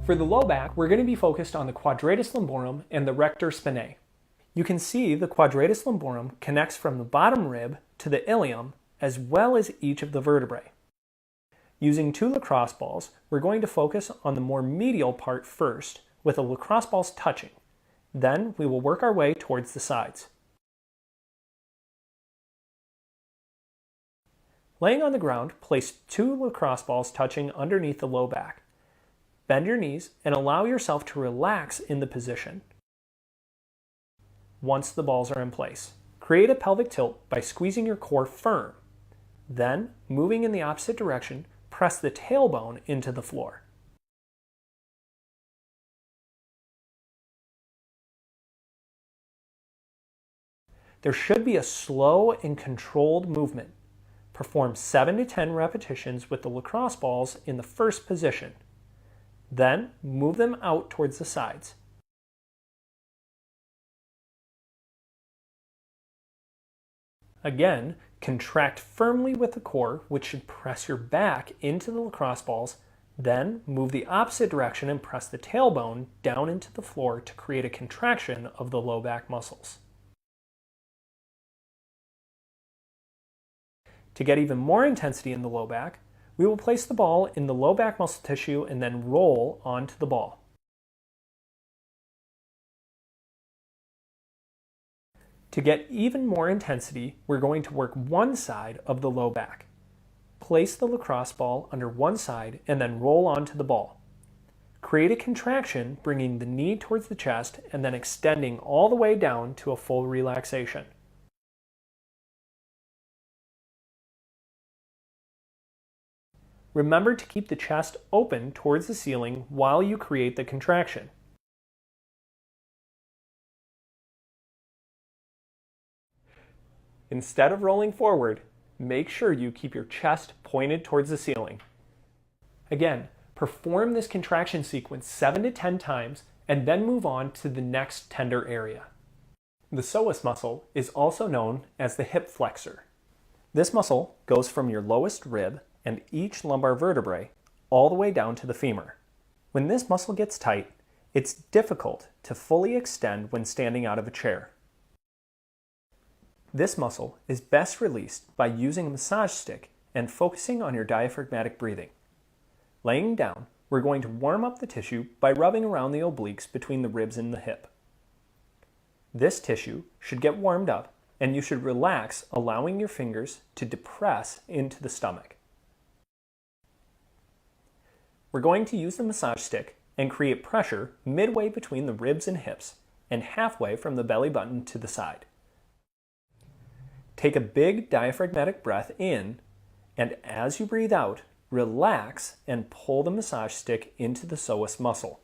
For the low back, we're going to be focused on the quadratus lumborum and the rector spinae. You can see the quadratus lumborum connects from the bottom rib to the ilium as well as each of the vertebrae. Using two lacrosse balls, we're going to focus on the more medial part first with the lacrosse balls touching. Then we will work our way towards the sides. Laying on the ground, place two lacrosse balls touching underneath the low back. Bend your knees and allow yourself to relax in the position. Once the balls are in place, create a pelvic tilt by squeezing your core firm. Then, moving in the opposite direction, press the tailbone into the floor. There should be a slow and controlled movement. Perform 7 to 10 repetitions with the lacrosse balls in the first position. Then, move them out towards the sides. Again, contract firmly with the core, which should press your back into the lacrosse balls. Then, move the opposite direction and press the tailbone down into the floor to create a contraction of the low back muscles. To get even more intensity in the low back, we will place the ball in the low back muscle tissue and then roll onto the ball. To get even more intensity, we're going to work one side of the low back. Place the lacrosse ball under one side and then roll onto the ball. Create a contraction, bringing the knee towards the chest and then extending all the way down to a full relaxation. Remember to keep the chest open towards the ceiling while you create the contraction. Instead of rolling forward, make sure you keep your chest pointed towards the ceiling. Again, perform this contraction sequence 7 to 10 times and then move on to the next tender area. The psoas muscle is also known as the hip flexor. This muscle goes from your lowest rib and each lumbar vertebrae all the way down to the femur. When this muscle gets tight, it's difficult to fully extend when standing out of a chair. This muscle is best released by using a massage stick and focusing on your diaphragmatic breathing. Laying down, we're going to warm up the tissue by rubbing around the obliques between the ribs and the hip. This tissue should get warmed up and you should relax, allowing your fingers to depress into the stomach. We're going to use the massage stick and create pressure midway between the ribs and hips and halfway from the belly button to the side. Take a big diaphragmatic breath in, and as you breathe out, relax and pull the massage stick into the psoas muscle.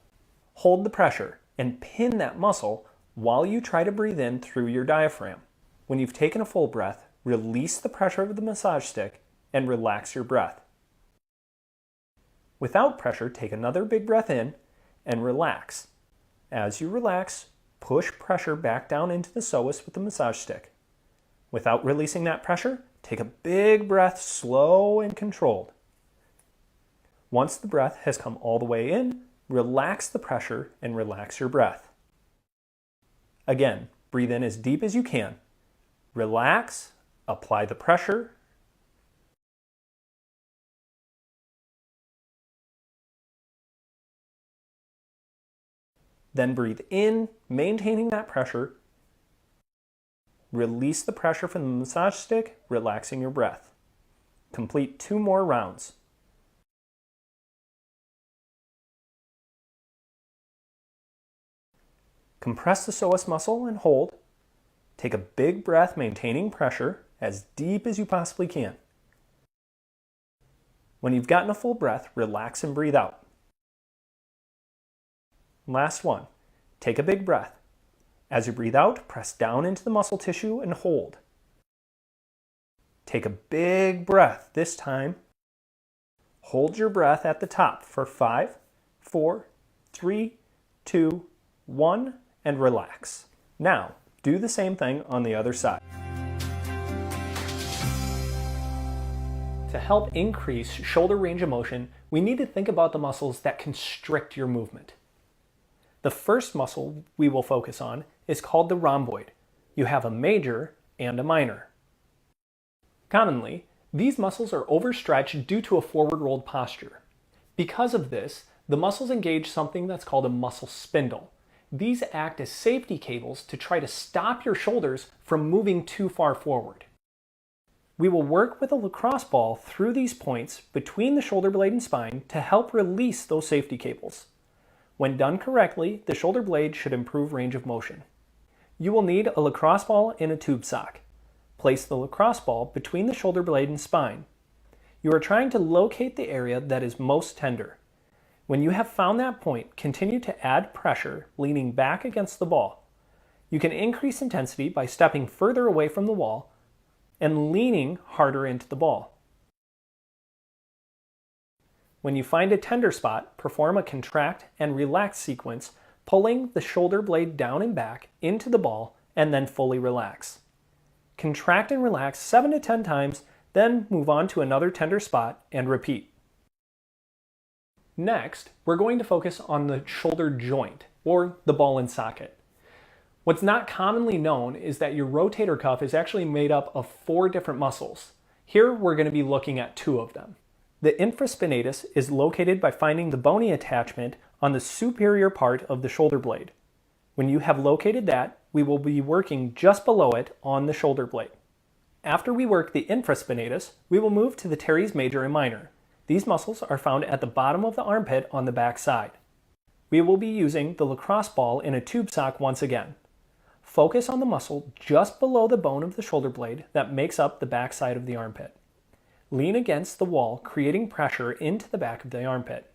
Hold the pressure and pin that muscle while you try to breathe in through your diaphragm. When you've taken a full breath, release the pressure of the massage stick and relax your breath. Without pressure, take another big breath in and relax. As you relax, push pressure back down into the psoas with the massage stick. Without releasing that pressure, take a big breath, slow and controlled. Once the breath has come all the way in, relax the pressure and relax your breath. Again, breathe in as deep as you can. Relax, apply the pressure, then breathe in, maintaining that pressure. Release the pressure from the massage stick, relaxing your breath. Complete 2 more rounds. Compress the psoas muscle and hold. Take a big breath, maintaining pressure as deep as you possibly can. When you've gotten a full breath, relax and breathe out. Last one. Take a big breath. As you breathe out, press down into the muscle tissue and hold. Take a big breath this time. Hold your breath at the top for 5, 4, 3, 2, 1, and relax. Now, do the same thing on the other side. To help increase shoulder range of motion, we need to think about the muscles that constrict your movement. The first muscle we will focus on is called the rhomboid. You have a major and a minor. Commonly, these muscles are overstretched due to a forward rolled posture. Because of this, the muscles engage something that's called a muscle spindle. These act as safety cables to try to stop your shoulders from moving too far forward. We will work with a lacrosse ball through these points between the shoulder blade and spine to help release those safety cables. When done correctly, the shoulder blade should improve range of motion. You will need a lacrosse ball in a tube sock. Place the lacrosse ball between the shoulder blade and spine. You are trying to locate the area that is most tender. When you have found that point, continue to add pressure, leaning back against the ball. You can increase intensity by stepping further away from the wall and leaning harder into the ball. When you find a tender spot, perform a contract and relax sequence, pulling the shoulder blade down and back into the ball and then fully relax. Contract and relax 7 to 10 times, then move on to another tender spot and repeat. Next, we're going to focus on the shoulder joint, or the ball and socket. What's not commonly known is that your rotator cuff is actually made up of 4 different muscles. Here we're going to be looking at 2 of them. The infraspinatus is located by finding the bony attachment on the superior part of the shoulder blade. When you have located that, we will be working just below it on the shoulder blade. After we work the infraspinatus, we will move to the teres major and minor. These muscles are found at the bottom of the armpit on the back side. We will be using the lacrosse ball in a tube sock once again. Focus on the muscle just below the bone of the shoulder blade that makes up the back side of the armpit. Lean against the wall, creating pressure into the back of the armpit.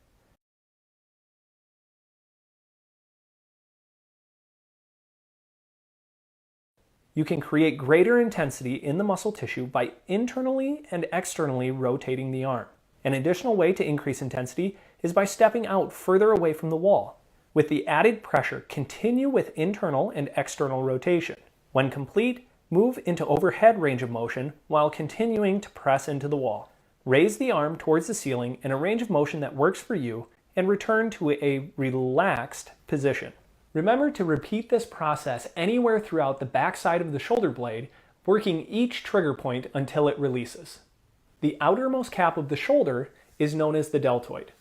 You can create greater intensity in the muscle tissue by internally and externally rotating the arm. An additional way to increase intensity is by stepping out further away from the wall. With the added pressure, continue with internal and external rotation. When complete, move into overhead range of motion while continuing to press into the wall. Raise the arm towards the ceiling in a range of motion that works for you and return to a relaxed position. Remember to repeat this process anywhere throughout the back side of the shoulder blade, working each trigger point until it releases. The outermost cap of the shoulder is known as the deltoid.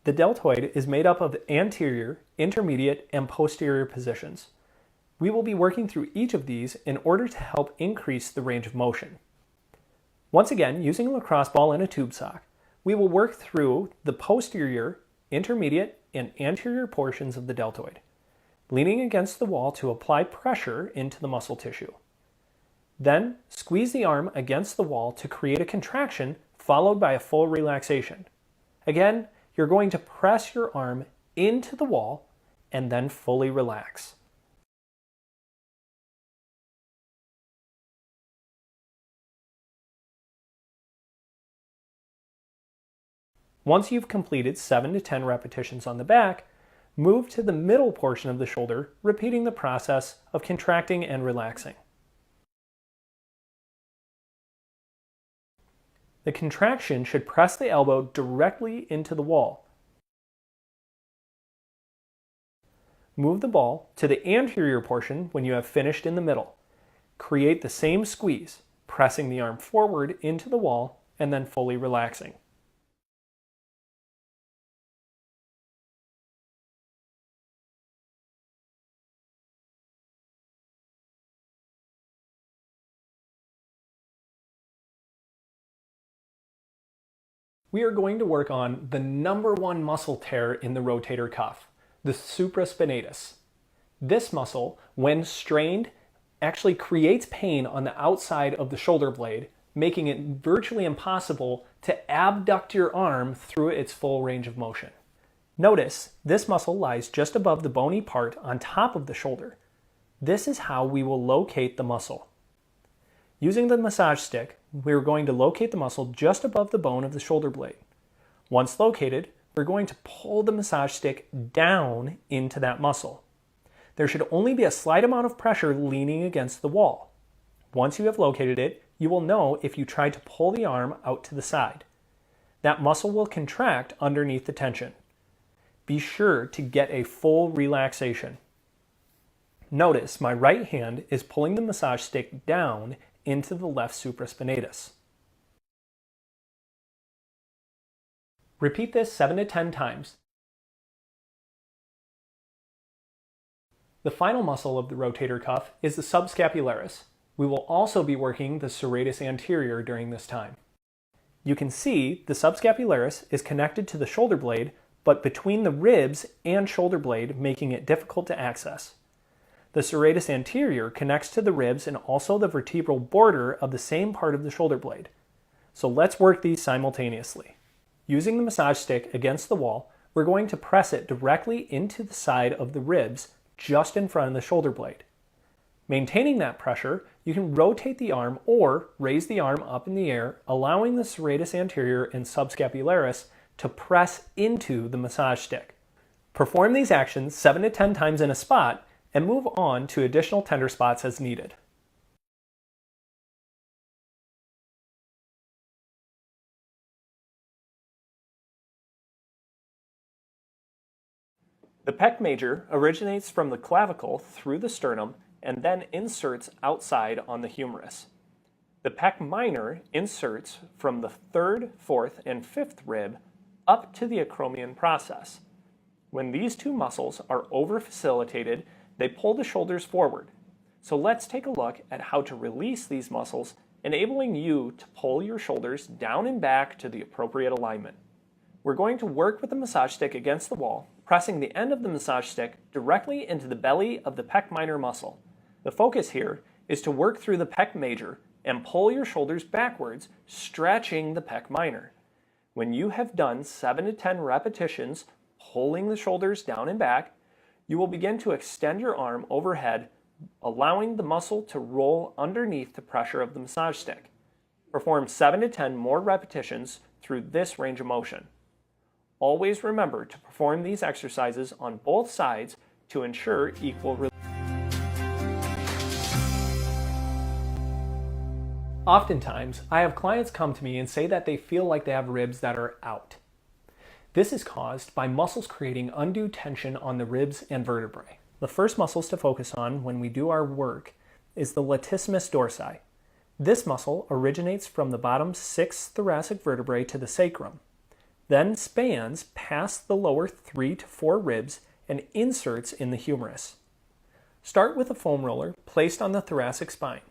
The deltoid is made up of anterior, intermediate, and posterior positions. We will be working through each of these in order to help increase the range of motion. Once again, using a lacrosse ball and a tube sock, we will work through the posterior, intermediate, and anterior portions of the deltoid, leaning against the wall to apply pressure into the muscle tissue. Then, squeeze the arm against the wall to create a contraction followed by a full relaxation. Again, you're going to press your arm into the wall and then fully relax. Once you've completed 7 to 10 repetitions on the back, move to the middle portion of the shoulder, repeating the process of contracting and relaxing. The contraction should press the elbow directly into the wall. Move the ball to the anterior portion when you have finished in the middle. Create the same squeeze, pressing the arm forward into the wall and then fully relaxing. We are going to work on the number 1 muscle tear in the rotator cuff, the supraspinatus. This muscle, when strained, actually creates pain on the outside of the shoulder blade, making it virtually impossible to abduct your arm through its full range of motion. Notice, this muscle lies just above the bony part on top of the shoulder. This is how we will locate the muscle. Using the massage stick, we're going to locate the muscle just above the bone of the shoulder blade. Once located, we're going to pull the massage stick down into that muscle. There should only be a slight amount of pressure leaning against the wall. Once you have located it, you will know if you try to pull the arm out to the side. That muscle will contract underneath the tension. Be sure to get a full relaxation. Notice my right hand is pulling the massage stick down into the left supraspinatus. Repeat this 7 to 10 times. The final muscle of the rotator cuff is the subscapularis. We will also be working the serratus anterior during this time. You can see the subscapularis is connected to the shoulder blade, but between the ribs and shoulder blade, making it difficult to access. The serratus anterior connects to the ribs and also the vertebral border of the same part of the shoulder blade. So let's work these simultaneously. Using the massage stick against the wall, we're going to press it directly into the side of the ribs just in front of the shoulder blade. Maintaining that pressure, you can rotate the arm or raise the arm up in the air, allowing the serratus anterior and subscapularis to press into the massage stick. Perform these actions 7 to 10 times in a spot and move on to additional tender spots as needed. The pec major originates from the clavicle through the sternum and then inserts outside on the humerus. The pec minor inserts from the 3rd, 4th, and 5th rib up to the acromion process. When these two muscles are over-facilitated, they pull the shoulders forward. So let's take a look at how to release these muscles, enabling you to pull your shoulders down and back to the appropriate alignment. We're going to work with the massage stick against the wall, pressing the end of the massage stick directly into the belly of the pec minor muscle. The focus here is to work through the pec major and pull your shoulders backwards, stretching the pec minor. When you have done 7 to 10 repetitions, pulling the shoulders down and back, you will begin to extend your arm overhead, allowing the muscle to roll underneath the pressure of the massage stick. Perform 7 to 10 more repetitions through this range of motion. Always remember to perform these exercises on both sides to ensure equal release. Oftentimes, I have clients come to me and say that they feel like they have ribs that are out. This is caused by muscles creating undue tension on the ribs and vertebrae. The first muscles to focus on when we do our work is the latissimus dorsi. This muscle originates from the bottom 6 thoracic vertebrae to the sacrum, then spans past the lower 3 to 4 ribs and inserts in the humerus. Start with a foam roller placed on the thoracic spine.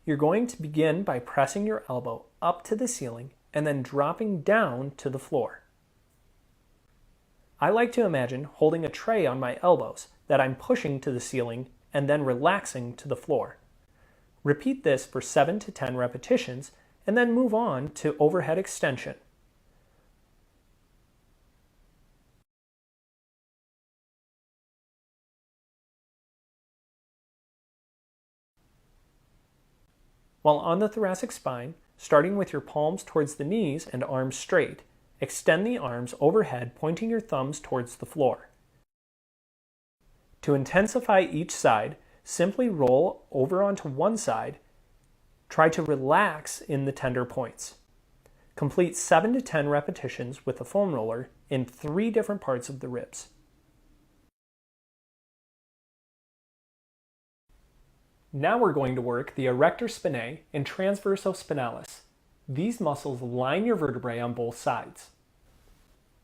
You're going to begin by pressing your elbow up to the ceiling and then dropping down to the floor. I like to imagine holding a tray on my elbows that I'm pushing to the ceiling and then relaxing to the floor. Repeat this for 7 to 10 repetitions and then move on to overhead extension. While on the thoracic spine, starting with your palms towards the knees and arms straight, extend the arms overhead, pointing your thumbs towards the floor. To intensify each side, simply roll over onto one side. Try to relax in the tender points. Complete 7 to 10 repetitions with a foam roller in 3 different parts of the ribs. Now we're going to work the erector spinae and transverso spinalis. These muscles line your vertebrae on both sides.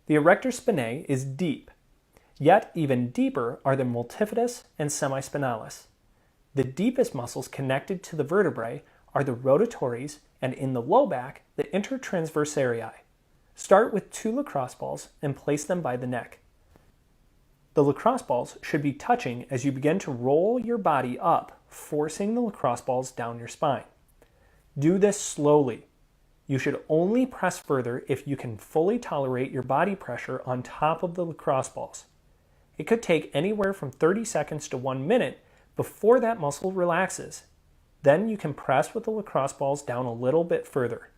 The erector spinae is deep, yet even deeper are the multifidus and semispinalis. The deepest muscles connected to the vertebrae are the rotatories and in the low back, the intertransversarii. Start with 2 lacrosse balls and place them by the neck. The lacrosse balls should be touching as you begin to roll your body up, forcing the lacrosse balls down your spine. Do this slowly. You should only press further if you can fully tolerate your body pressure on top of the lacrosse balls. It could take anywhere from 30 seconds to 1 minute before that muscle relaxes. Then you can press with the lacrosse balls down a little bit further.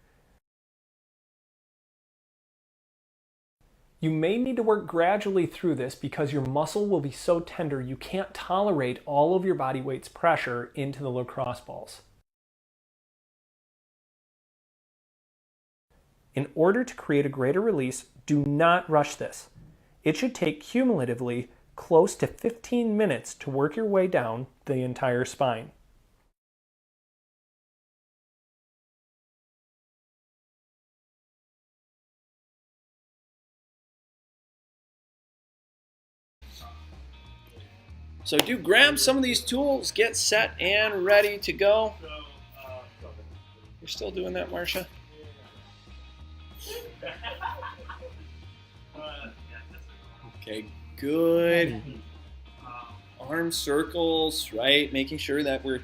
You may need to work gradually through this because your muscle will be so tender you can't tolerate all of your body weight's pressure into the lacrosse balls. In order to create a greater release, do not rush this. It should take cumulatively close to 15 minutes to work your way down the entire spine. So do grab some of these tools, get set and ready to go. You're still doing that, Marcia? Okay, good. Arm circles, right? Making sure that we're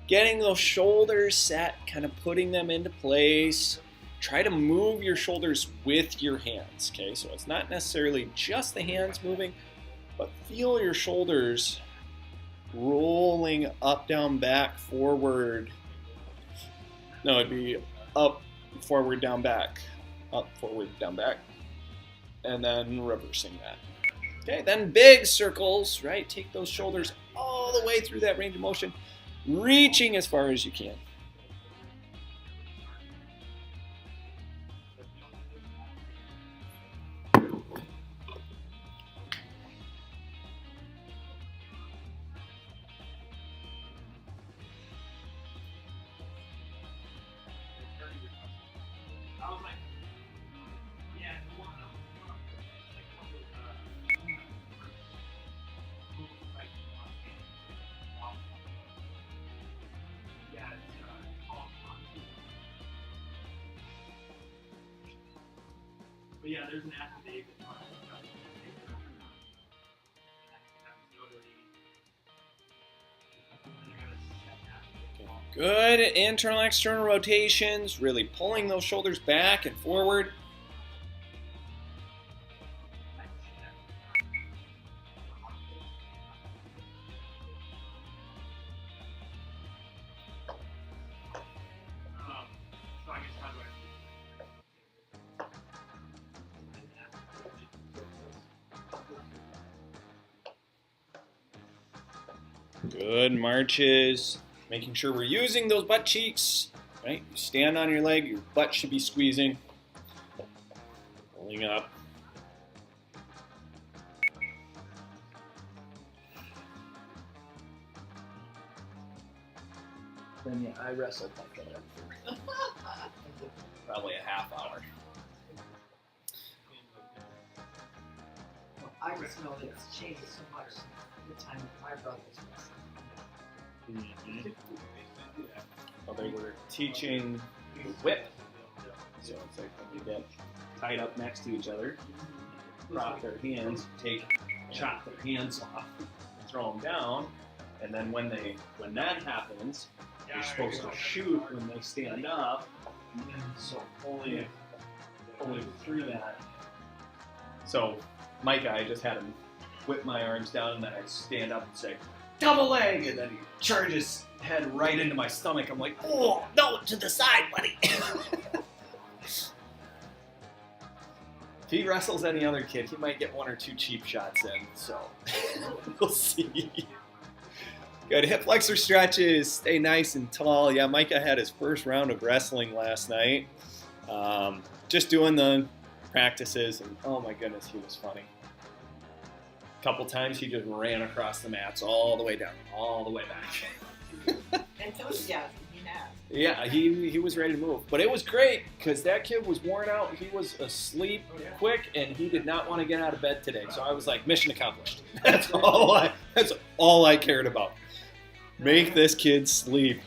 getting those shoulders set, kind of putting them into place. Try to move your shoulders with your hands, okay? So it's not necessarily just the hands moving, but feel your shoulders rolling up, down, back, forward. No, it'd be up, forward, down, back. Up, forward, down, back. And then reversing that. Okay, then big circles, right? Take those shoulders all the way through that range of motion, reaching as far as you can. But yeah, there's an affidavit. Good internal, external rotations, really pulling those shoulders back and forward. Good marches, making sure we're using those butt cheeks, right? You stand on your leg, your butt should be squeezing, pulling up. Then yeah, I wrestled like that for Probably a half hour. well, I just know that it's changed so much since the time my brother was wrestling. Well, they were teaching the whip. So it's like when you get tied up next to each other, drop their hands, chop their hands off, throw them down, and then when that happens, you're supposed to shoot when they stand up. So pulling through that. So Micah, I just had him whip my arms down, and then I stand up and say, double leg, and then he charges his head right into my stomach. I'm like, oh, no, to the side, buddy. If he wrestles any other kid, he might get one or two cheap shots in, so we'll see. Good hip flexor stretches, stay nice and tall. Yeah, Micah had his first round of wrestling last night. Just doing the practices, and oh my goodness, he was funny. A couple times he just ran across the mats all the way down, all the way back. Enthusiasm, he has. Yeah, he was ready to move. But it was great because that kid was worn out. He was asleep quick, and he did not want to get out of bed today. So I was like, mission accomplished. That's all I cared about. Make this kid sleep.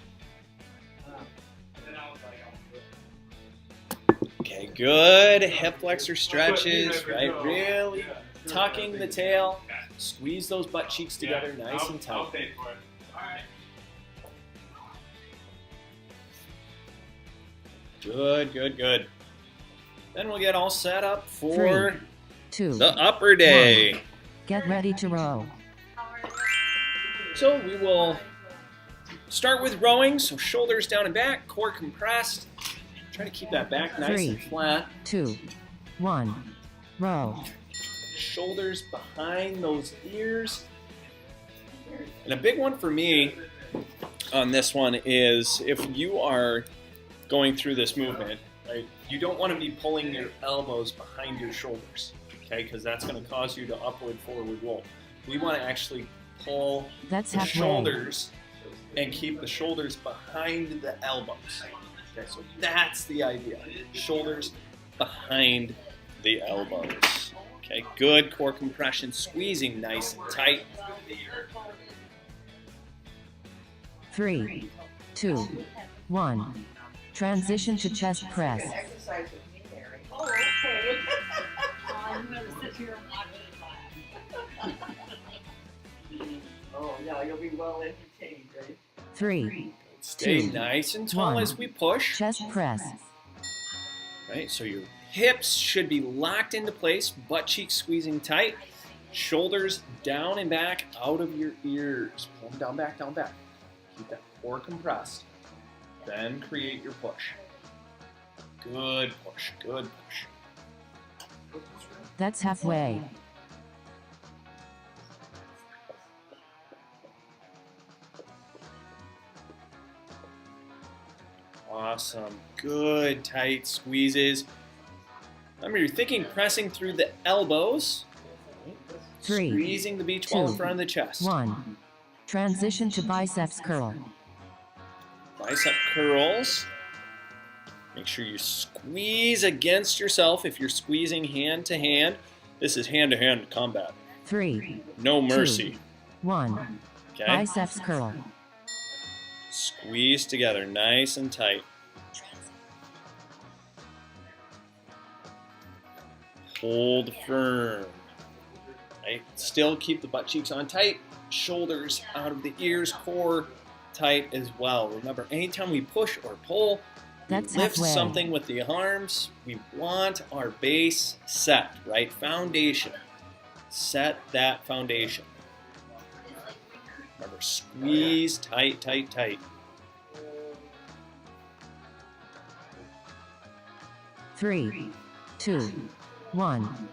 Okay, good. Hip flexor stretches, right? Really tucking the tail. Squeeze those butt cheeks together nice and tight. I'll pay for it. All right. Good, good, good. Then we'll get all set up for 3, 2, the upper day. 1. Get ready to row. So we will start with rowing. So shoulders down and back, core compressed. Try to keep that back nice 3, and flat. 2, 1. Row. Shoulders behind those ears. And a big one for me on this one is if you are going through this movement right? You don't want to be pulling your elbows behind your shoulders, okay? Because that's going to cause you to upward forward roll. We want to actually pull That's the halfway. shoulders and keep the shoulders behind the elbows. Okay, so that's the idea. Shoulders behind the elbows. Okay, good core compression, squeezing nice and tight. 3, 2, 1. Transition to chest press. Exercise with me, Mary. Oh, okay. I'm gonna sit here and watch it. Oh, yeah, you'll be well entertained, right? 3, Stay 2, nice and tall 1. as we push. Chest press. Right, so your hips should be locked into place, butt cheeks squeezing tight, shoulders down and back out of your ears. Pull them down, back, down, back. Keep that core compressed. Then create your push. Good push, good push. That's halfway. Awesome, good tight squeezes. Remember, you're thinking pressing through the elbows. 3, Squeezing the beach ball in 2, front of the chest. 1. Transition to biceps curl. Bicep curls. Make sure you squeeze against yourself if you're squeezing hand to hand. This is hand to hand combat. 3, No mercy. 1. Okay? Biceps curl. Squeeze together nice and tight. Hold firm. Right? Still keep the butt cheeks on tight. Shoulders out of the ears, core tight as well. Remember, anytime we push or pull, we That's lift halfway. something with the arms. We want our base set, right? Foundation. Set that foundation. Remember, squeeze tight, tight, tight. 3, 2, 1.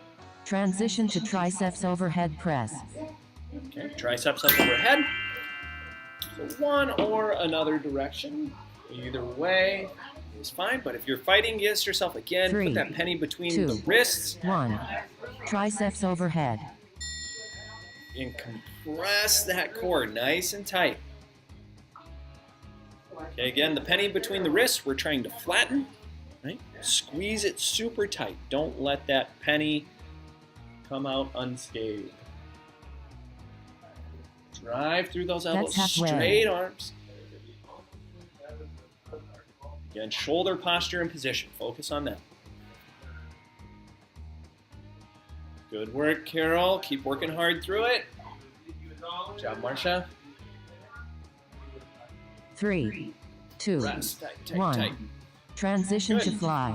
Transition to triceps overhead press. Okay, triceps up overhead. So one or another direction. Either way is fine, but if you're fighting against yourself again, 3, put that penny between 2, the wrists 1. Triceps overhead. and compress that core nice and tight. Okay, again, the penny between the wrists, we're trying to flatten, right? Squeeze it super tight. Don't let that penny come out unscathed. Drive through those elbows, That's halfway. straight arms. Again, shoulder posture and position. Focus on that. Good work, Carol. Keep working hard through it. Good job, Marcia. 3, 2, Rest. Tight, tight, 1. tight. Transition to Good. fly.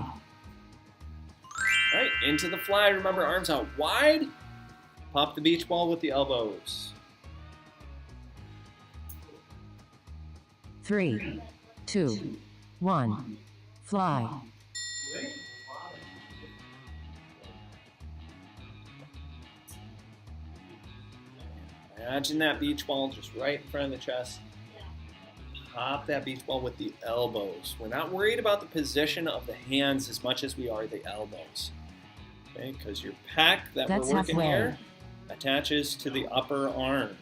All right, into the fly. Remember, arms out wide. Pop the beach ball with the elbows. 3, 2, 1. Fly. Imagine that beach ball just right in front of the chest. Pop that beach ball with the elbows. We're not worried about the position of the hands as much as we are the elbows. Okay, because your pec that That's we're working halfway. here attaches to the upper arm.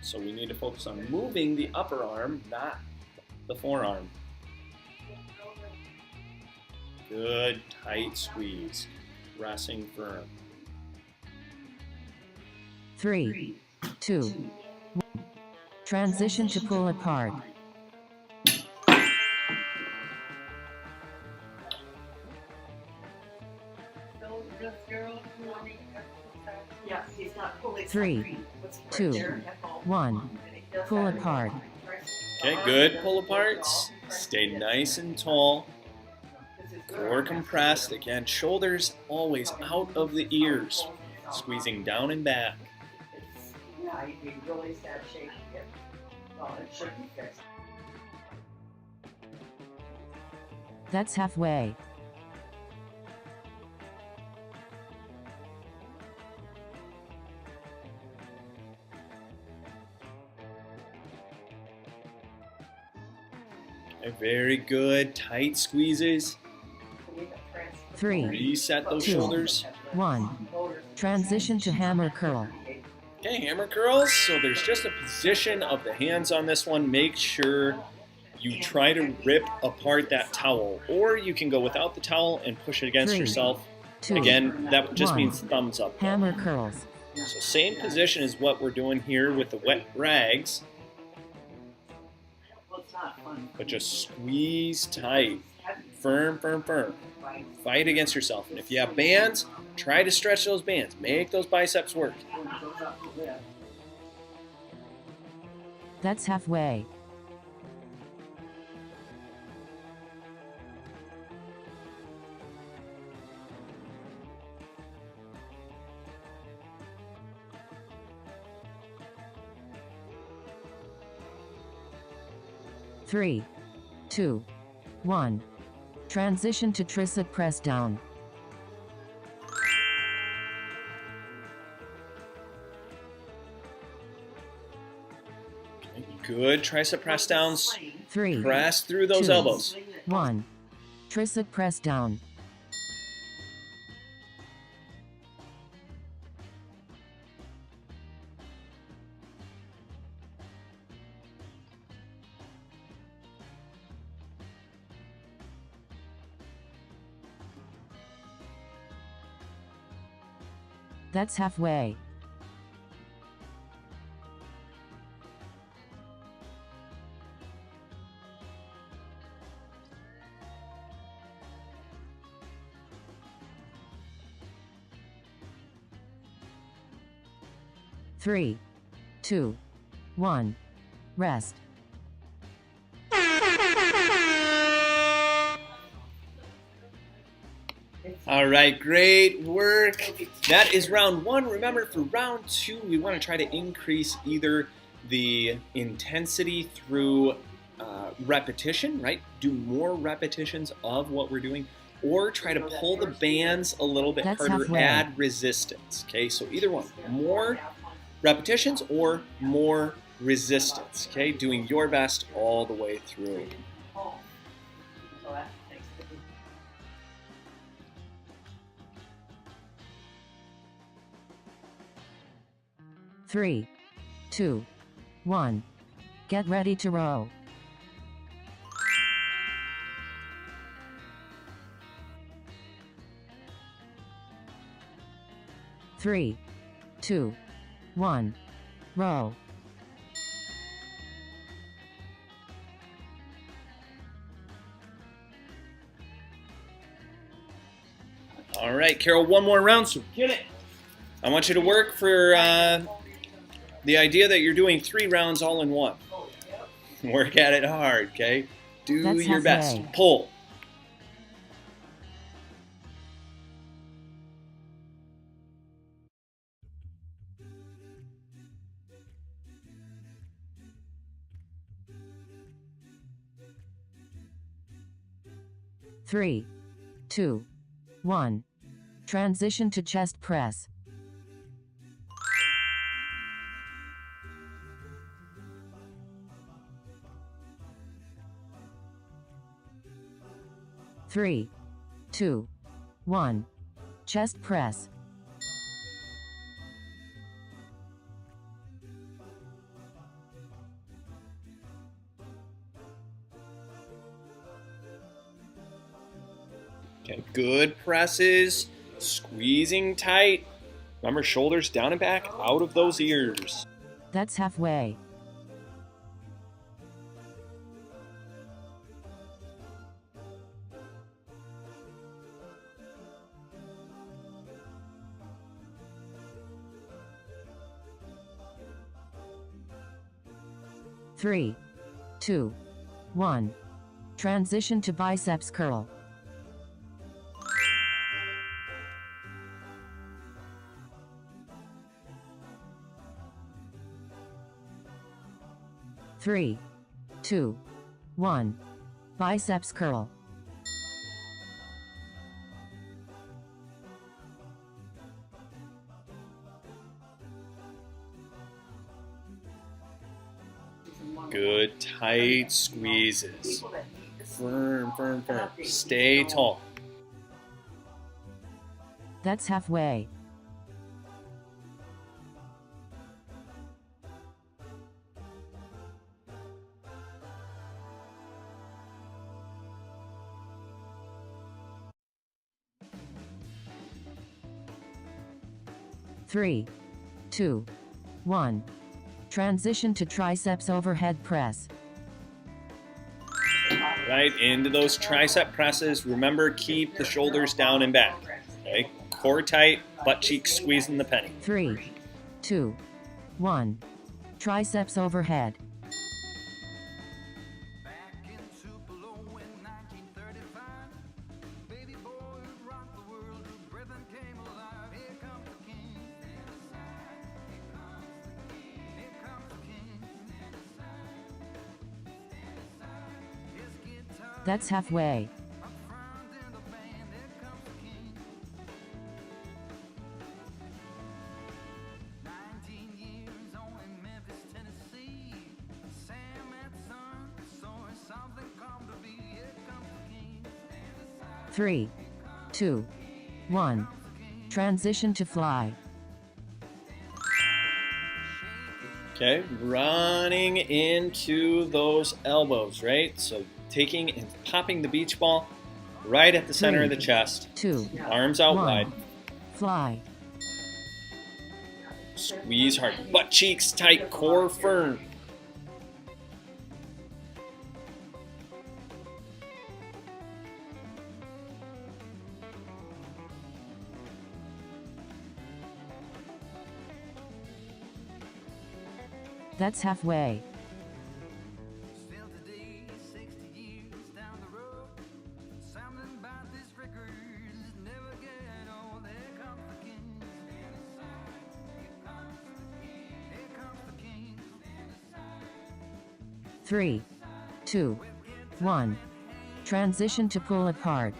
So we need to focus on moving the upper arm, not the forearm. Good, tight squeeze. Pressing firm. 3, 2, 1. Transition to pull apart. So this girl wanting exercise. Yeah, he's not fully. 3, What's right 2, there at home. 1. And he does Pull that. apart. Okay, good pull aparts. Stay nice and tall. Core compressed. Again, shoulders always out of the ears. Squeezing down and back. Yeah, you'd be really sad shaking it. Well, it should be fixed. That's halfway. Okay, very good. Tight squeezes. 3, Reset those 2, shoulders. 1. Transition to hammer curl. Okay, hammer curls. So there's just a position of the hands on this one. Make sure you try to rip apart that towel, or you can go without the towel and push it against 3, yourself. 2, Again, that just 1. means thumbs up. Hammer curls. So same position as what we're doing here with the wet rags, Well, it's not fun. but just squeeze tight. Firm, firm, firm. Fight against yourself. And if you have bands, try to stretch those bands. Make those biceps work. That's halfway. Three, 2, 1. Transition to tricep press down. Good tricep press downs. 3, Press through those 2, elbows. 1. Tricep press down. That's halfway. Three, 2, 1. Rest. All right, great work. That is round one. Remember, for round two, we want to try to increase either the intensity through repetition, right? Do more repetitions of what we're doing, or try to pull the bands a little bit That's harder, halfway. add resistance. Okay, so either one, more repetitions or more resistance. Okay, doing your best all the way through. Three, 2, 1. Get ready to row. Three, 2, 1. Row. All right, Carol, one more round, so get it. I want you to work for the idea that you're doing 3 rounds all in one. Work at it hard, okay? Do That's your best. halfway. Pull. Three, 2, 1. Transition to chest press. Three, 2, 1. Chest press. Okay, good presses, squeezing tight. Remember, shoulders down and back, out of those ears. That's halfway. Three, 2, 1. Transition to biceps curl. Three, 2, 1. Biceps curl. Good, tight squeezes. Firm, firm, firm. Stay tall. That's halfway. Three, two, one. Transition to triceps overhead press. Right into those tricep presses. Remember, keep the shoulders down and back. Okay, core tight, butt cheeks squeezing the penny. 3, 2, 1. Triceps overhead. That's halfway. Three, two, one. Transition to fly. Okay, running into those elbows, right? So taking and popping the beach ball right at the center of the chest. 2, Arms out 1. wide. Fly. Squeeze hard. Butt cheeks tight, core firm. That's halfway. Three, two, one. Transition to pull apart.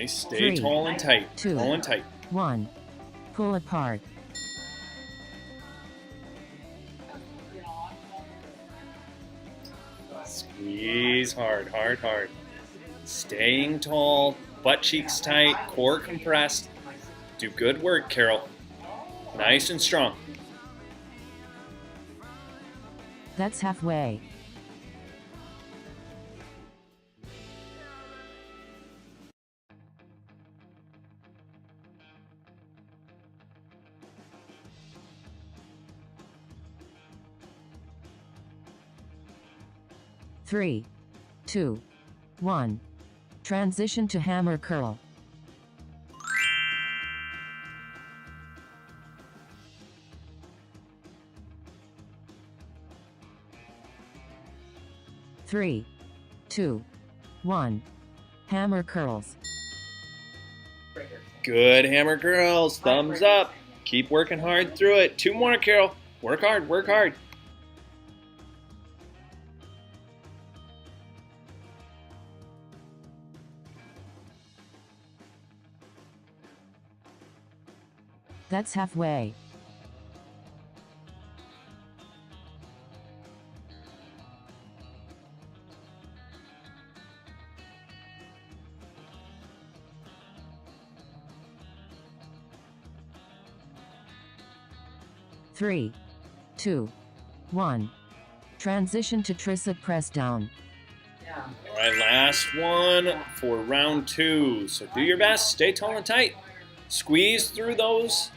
Okay, stay 3, tall and tight. 2, Tall and tight. 1. Pull apart. Squeeze hard, hard, hard. Staying tall, butt cheeks tight, core compressed. Do good work, Carol. Nice and strong. That's halfway. Three, two, one. Transition to hammer curl. Three, two, one. Hammer curls. Good hammer girls. Thumbs up. Keep working hard through it. 2 more, Carol. Work hard, work hard. That's halfway. Three, two, one. Transition to tricep press down. Yeah. All right, last one for round 2. So do your best. Stay tall and tight. Squeeze through those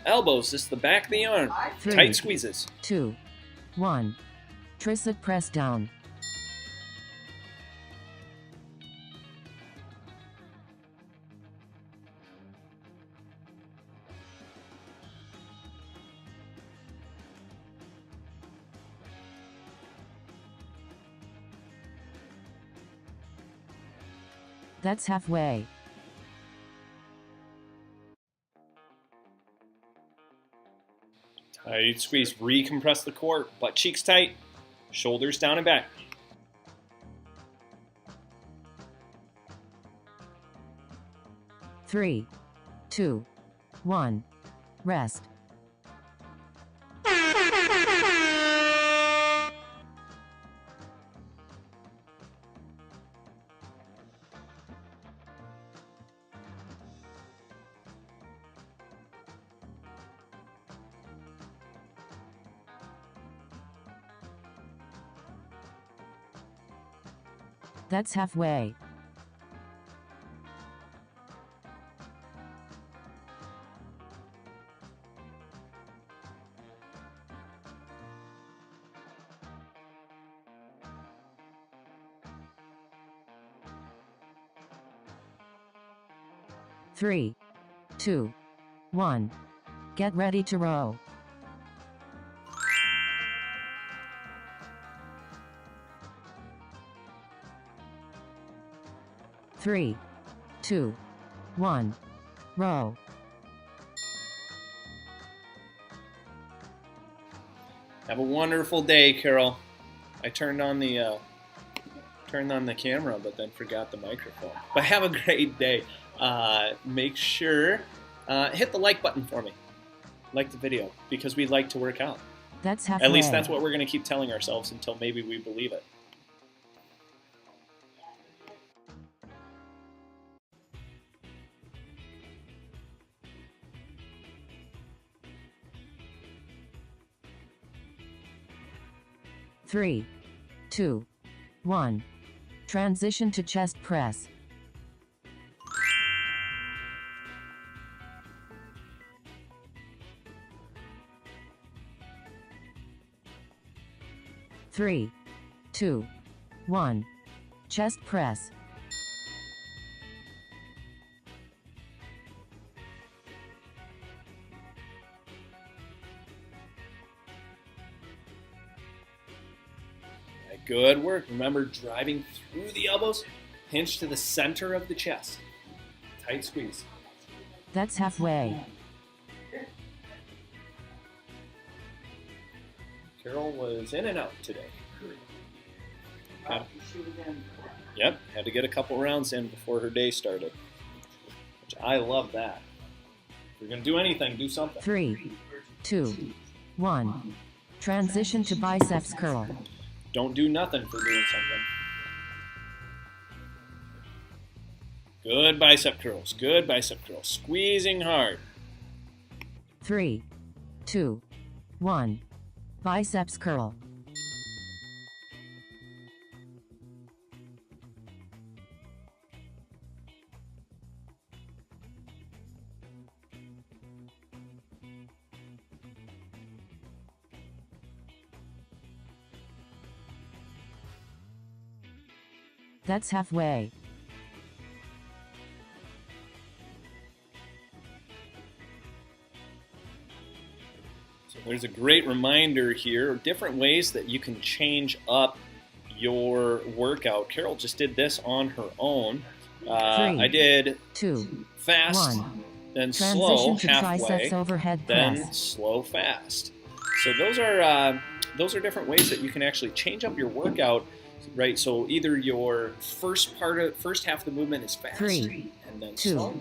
elbows. This is the back of the arm. 3, Tight squeezes. 2, 1. Tricep press down. That's halfway. Tight squeeze. Recompress the core. Butt cheeks tight. Shoulders down and back. Three, two, one. Rest. That's halfway. Three, two, one. Get ready to row. Three, two, one. Row. Have a wonderful day, Carol. I turned on the camera, but then forgot the microphone. But have a great day. Make sure hit the like button for me. Like the video, because we like to work out. That's halfway. At least that's what we're going to keep telling ourselves until maybe we believe it. Three, two, one. Transition to chest press. Three, two, one. Chest press. Good work. Remember, driving through the elbows, hinge to the center of the chest. Tight squeeze. That's halfway. Carol was in and out today. She was in. Yep, had to get a couple rounds in before her day started. Which I love that. If you're going to do anything, do something. Three, two, one. Transition to biceps curl. Don't do nothing for doing something. Good bicep curls. Good bicep curls. Squeezing hard. Three, two, one. Biceps curl. That's halfway. So there's a great reminder here, different ways that you can change up your workout. Carol just did this on her own. I did two, fast, one. then Transition slow to halfway, triceps overhead then press. slow fast. So those are different ways that you can actually change up your workout. Right, so either your first half of the movement is fast Three, and then two, slow,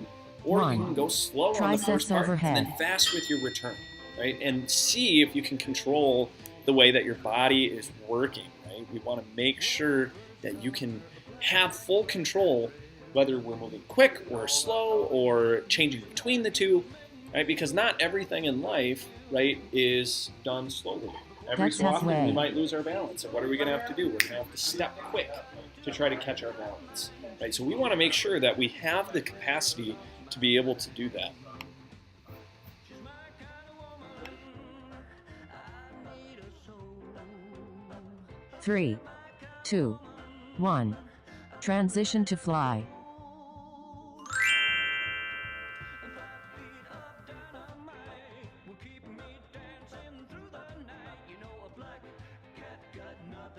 or one. you can go slow on the Triceps first part overhead. and then fast with your return, right? And see if you can control the way that your body is working, right? We want to make sure that you can have full control whether we're moving quick or slow or changing between the two, right? Because not everything in life, right, is done slowly. Every That's so often halfway. we might lose our balance. And what are we going to have to do? We're going to have to step quick to try to catch our balance. Right? So we want to make sure that we have the capacity to be able to do that. Three, two, one. Transition to fly.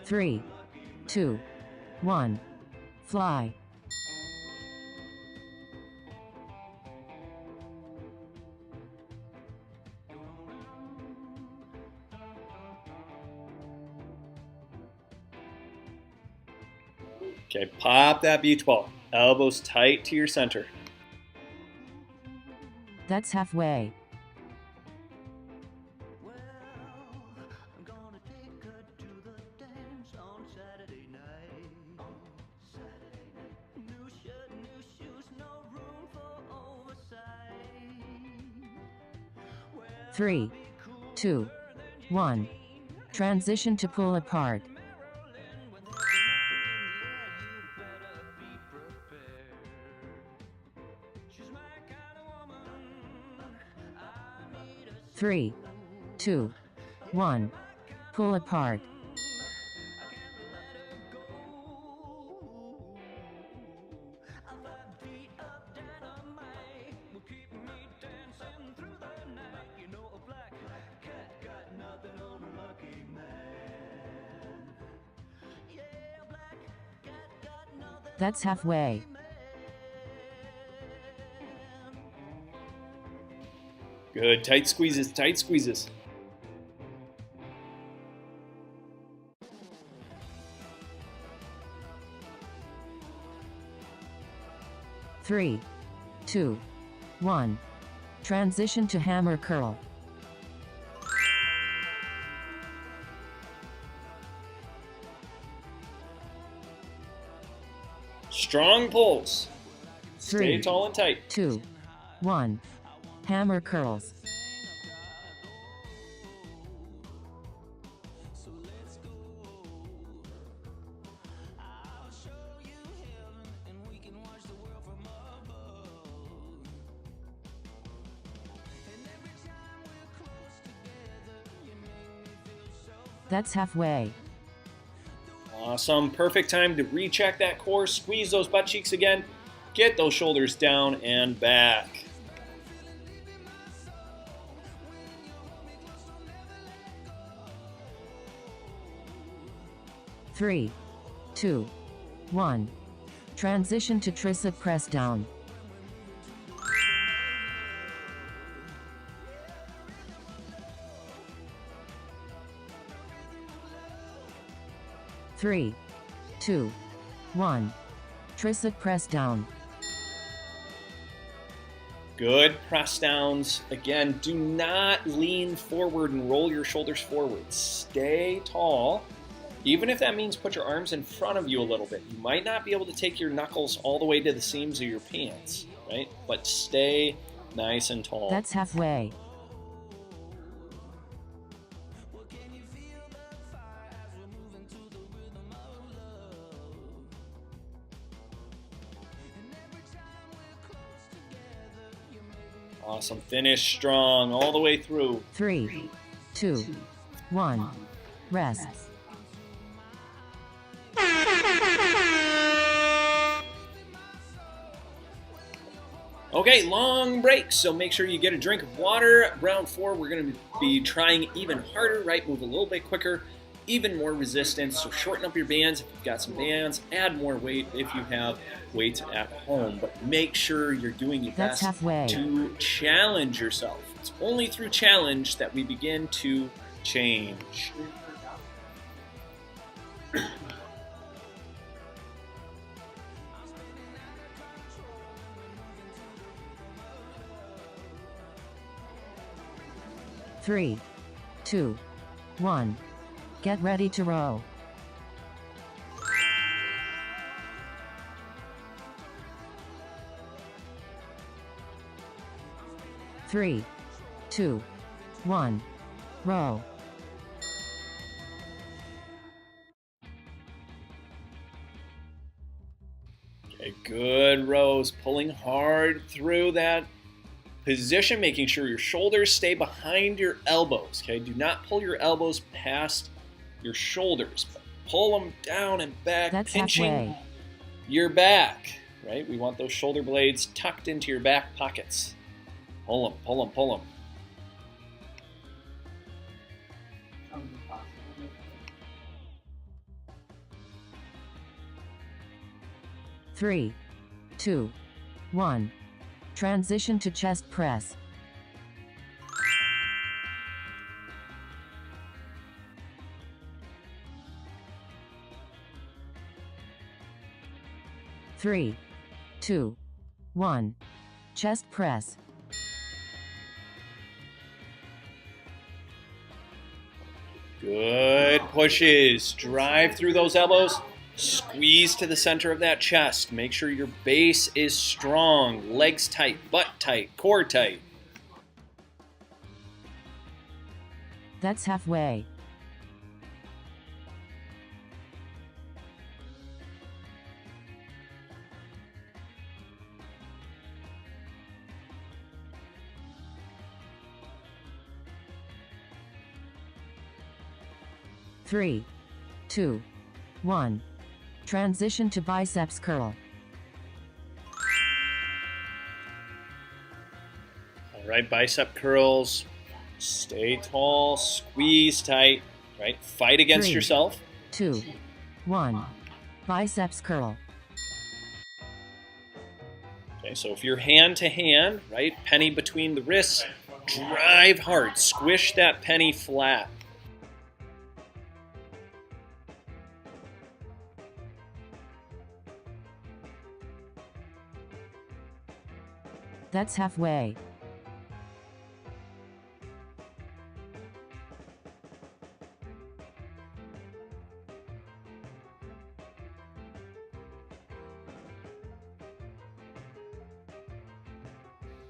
Three, two, one. Fly. Okay, pop that B12. Elbows tight to your center. That's halfway. Three, two, one. Transition to pull apart. 3, 2, 1. Pull apart. That's halfway. Good. Tight squeezes, tight squeezes. Three, 2, 1. Transition to hammer curl. Strong pulls. Stay 3, tall and tight. 2, 1. Hammer curls. That's halfway. Awesome. Perfect time to recheck that core. Squeeze those butt cheeks again. Get those shoulders down and back. Three, 2, 1. Transition to tricep press down. Three, 2, 1. Tricep press down. Good. Press downs. Again, do not lean forward and roll your shoulders forward. Stay tall. Even if that means put your arms in front of you a little bit. You might not be able to take your knuckles all the way to the seams of your pants, right? But stay nice and tall. That's halfway. Awesome. Finish strong all the way through. 3, 2, 1. Rest. Okay, long break, so make sure you get a drink of water. Round 4, we're going to be trying even harder, right? Move a little bit quicker, even more resistance. So shorten up your bands if you've got some bands. Add more weight if you have weights at home. But make sure you're doing your That's best halfway. to challenge yourself. It's only through challenge that we begin to change. Three, 2, 1. Get ready to row. Three, 2, 1. Row. Okay, good rows, pulling hard through that position, making sure your shoulders stay behind your elbows, okay? Do not pull your elbows past your shoulders, but pull them down and back, That's pinching halfway. your back, right? We want those shoulder blades tucked into your back pockets. Pull them, pull them, pull them. Three, 2, 1. Transition to chest press. Three, 2, 1. Chest press. Good pushes. Drive through those elbows. Squeeze to the center of that chest. Make sure your base is strong. Legs tight, butt tight, core tight. That's halfway. 3, 2, 1. Transition to biceps curl. All right, bicep curls. Stay tall, squeeze tight, right? Fight against 3, yourself. 2, 1. Biceps curl. Okay, so if you're hand to hand, right, penny between the wrists, drive hard, squish that penny flat. That's halfway.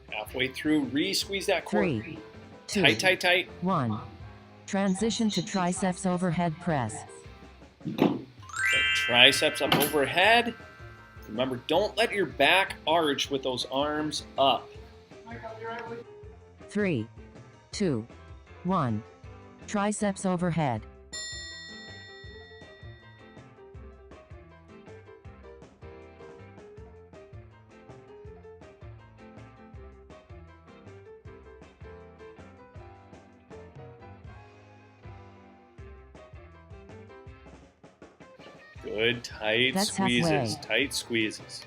Halfway through, re-squeeze that core. 3, 2, Tight, tight, tight. 1. Transition to triceps overhead press. Okay, triceps up overhead. Remember, don't let your back arch with those arms up. 3, 2, 1. Triceps overhead. Good, tight That's squeezes, halfway. tight squeezes.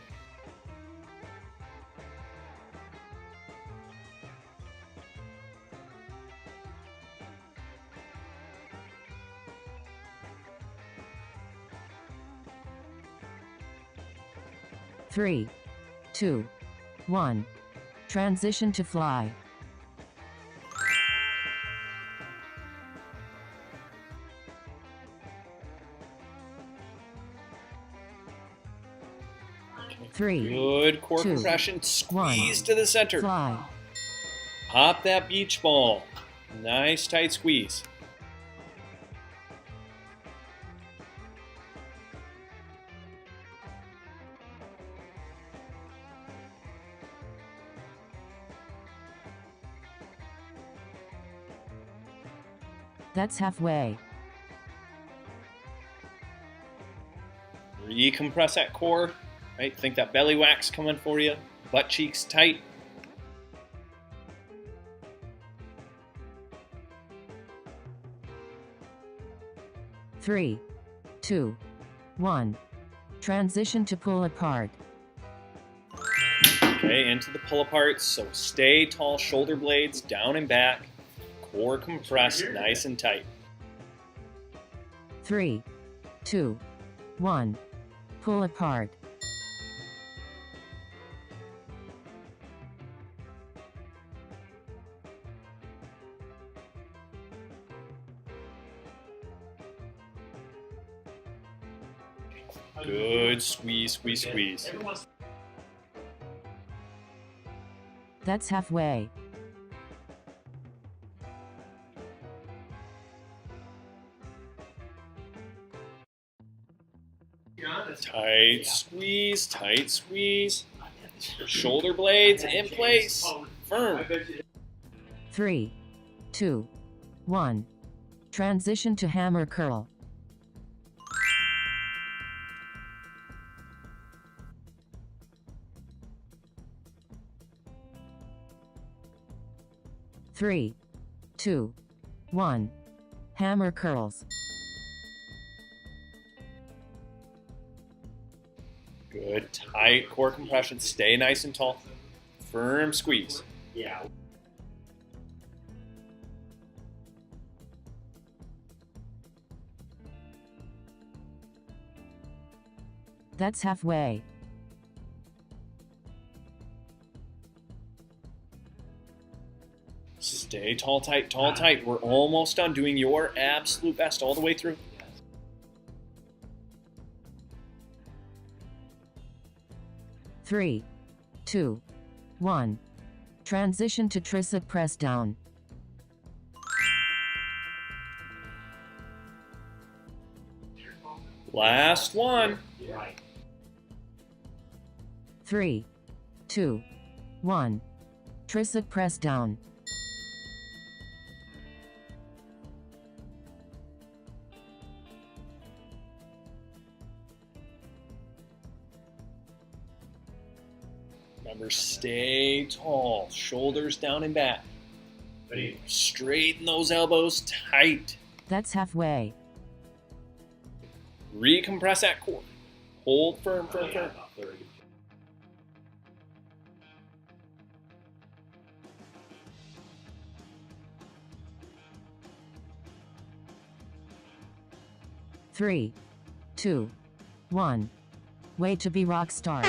Three, 2, 1. Transition to fly. Three, Good core 2, compression. Squeeze to the center. fly. Pop that beach ball. Nice tight squeeze. That's halfway. Recompress that core. Right? Think that belly wax coming for you. Butt cheeks tight. Three, 2, 1. Transition to pull apart. Okay, into the pull aparts. So stay tall, shoulder blades down and back. Core compressed, nice and tight. 3, 2, 1. Pull apart. Good squeeze, squeeze, squeeze. That's halfway. Tight squeeze, tight squeeze. Shoulder blades in place. Firm. 3, 2, 1. Transition to hammer curl. Three, 2, 1. Hammer curls. Good, tight core compression. Stay nice and tall. Firm squeeze. Yeah. That's halfway. Stay tall, tight, tall, tight. We're almost done doing your absolute best all the way through. Three, 2, 1. Transition to tricep press down. Last one. Right. 3, 2, 1. Tricep press down. Remember, stay tall, shoulders down and back. Ready? Straighten those elbows tight. That's halfway. Recompress that core. Hold firm, firm, firm. About 30. Three, two, one. Way to be rock star.